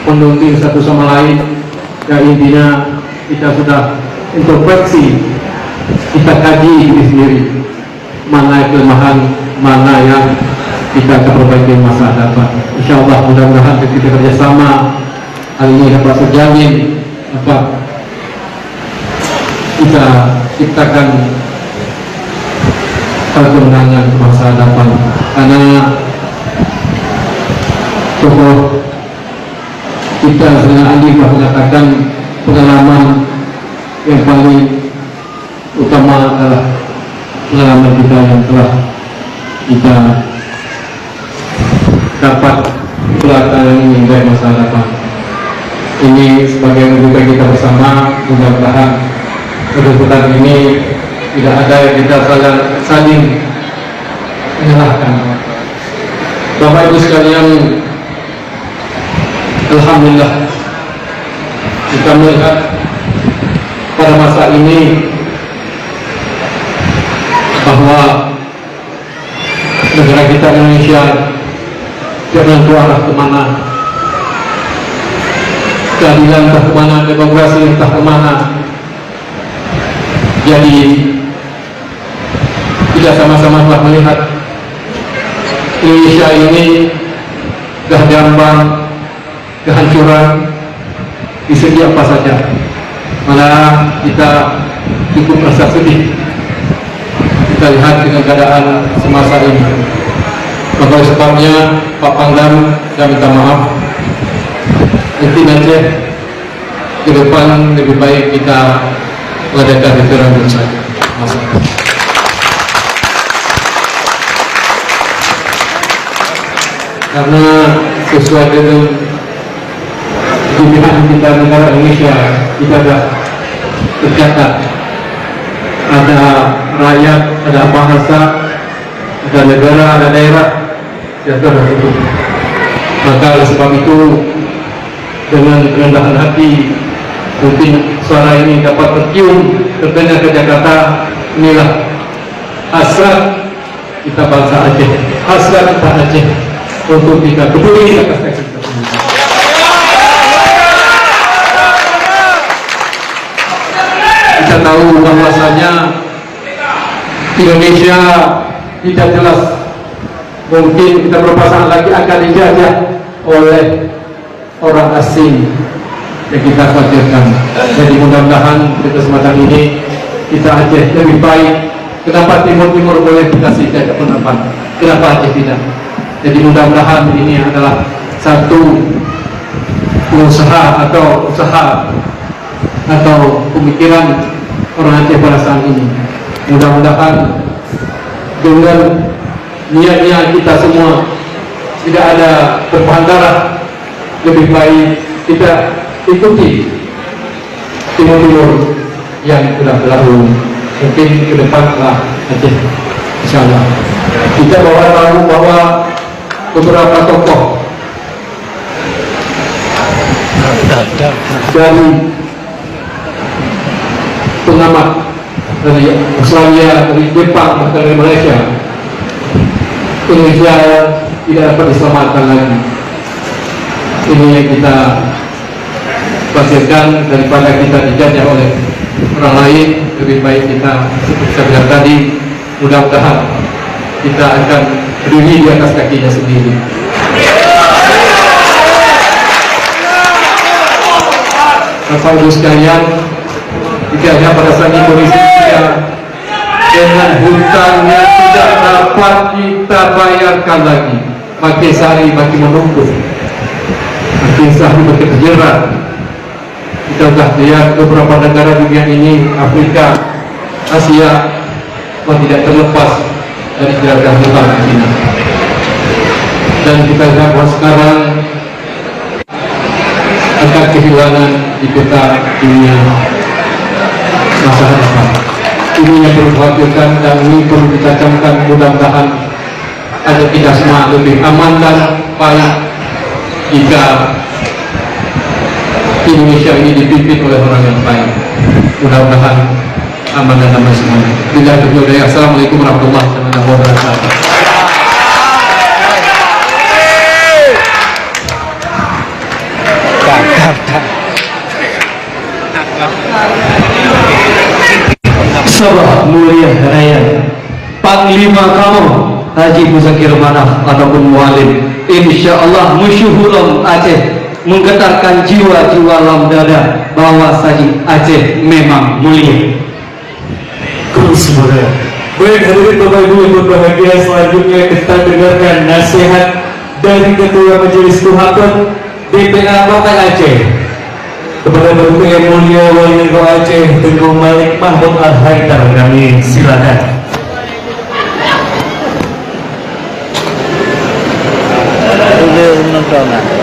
mendukung satu sama lain. Ya intinya kita sudah introspeksi, kita kaji diri sendiri, mana kelemahan, mana yang kita perbaiki masa depan. Insya Allah mudah-mudahan kita kerjasama hal ini dapat terjamin, kita ciptakan kemenangan masa depan. Karena tokoh kita dengan Andi mengatakan pengalaman yang paling utama adalah pengalaman kita yang telah kita dapat belakangan ini dari masa depan. Ini sebagai rujukan kita bersama, mudah-mudahan keputusan ini tidak ada yang kita saling menyalahkan. Bapak Ibu sekalian, alhamdulillah kita melihat pada masa ini bahwa negara kita Indonesia jangan arah kemana, keadilan entah kemana, demokrasi entah kemana. Jadi kita sama-sama telah melihat Indonesia ini dah diambang kehancuran di segi apa saja. Malah kita cukup rasa sedih kita lihat dengan keadaan semasa ini. Maka sebabnya Pak Pangdam, saya minta maaf, nanti ke depan lebih baik kita mengadakan referendum saja. Karena sesuai dengan pilihan kita negara Indonesia, kita sudah tercatat ada rakyat, ada bahasa, ada negara, ada daerah yang sudah tertutup. Maka oleh sebab itu dengan kerendahan hati mungkin suara ini dapat tercium terdengar ke Jakarta. Inilah hasrat kita bangsa Aceh, hasrat kita Aceh untuk kita peduli atas teks kita sendiri. Kita tahu bahwasanya Indonesia tidak jelas, mungkin kita berpasangan lagi akan dijajah oleh orang asing yang kita khawatirkan. Jadi mudah-mudahan di kesempatan ini kita Aceh lebih baik. Kenapa Timur boleh kita tidak pendapat? Kenapa Aceh tidak? Jadi mudah-mudahan ini adalah satu usaha atau pemikiran orang Aceh pada saat ini. Mudah-mudahan dengan niatnya kita semua tidak ada tumpahan darah, lebih baik kita ikuti Timur yang sudah berlalu. Mungkin ke depanlah Aceh, insyaallah. Kita tahu bahwa beberapa tokoh dari pengamat dari Australia, dari Jepang, bahkan dari Malaysia, Indonesia tidak dapat diselamatkan lagi. Ini yang kita pasirkan, daripada kita dijajah oleh orang lain, lebih baik kita seperti saya bilang tadi, mudah-mudahan kita akan berdiri di atas kakinya sendiri. Bapak Ibu sekalian, tidak hanya pada saat ini kondisi kita dengan hutang yang tidak dapat kita bayarkan lagi, makin sehari makin menumpuk, makin sehari makin terjerat. Kita sudah lihat beberapa negara dunia ini, Afrika, Asia, tidak terlepas dari jeratan hutang China. Dan kita lihat bahwa sekarang akan kehilangan di peta dunia masa depan. Ini yang perlu dikhawatirkan dan ini perlu kita camkan. Mudah-mudahan ada kita semua lebih aman dan baik jika Indonesia ini dipimpin oleh orang yang baik. Mudah-mudahan aman dan damai semuanya. Bila berdoa, assalamualaikum warahmatullahi wabarakatuh. Sabah mulia raya Panglima kamu Haji Muzakir Manaf ataupun Mualim, insya Allah musyuhulam Aceh menggetarkan jiwa-jiwa lam dada bahwa saji Aceh memang mulia. Semoga. Baik hadirin Bapak Ibu yang berbahagia, selanjutnya kita dengarkan nasihat dari Ketua Majelis Tuhapan DPA Kota Aceh kepada Bapak yang mulia Wali Kota Aceh Tengku Malik Mahmud Al-Haidar. Kami silakan. Nonton.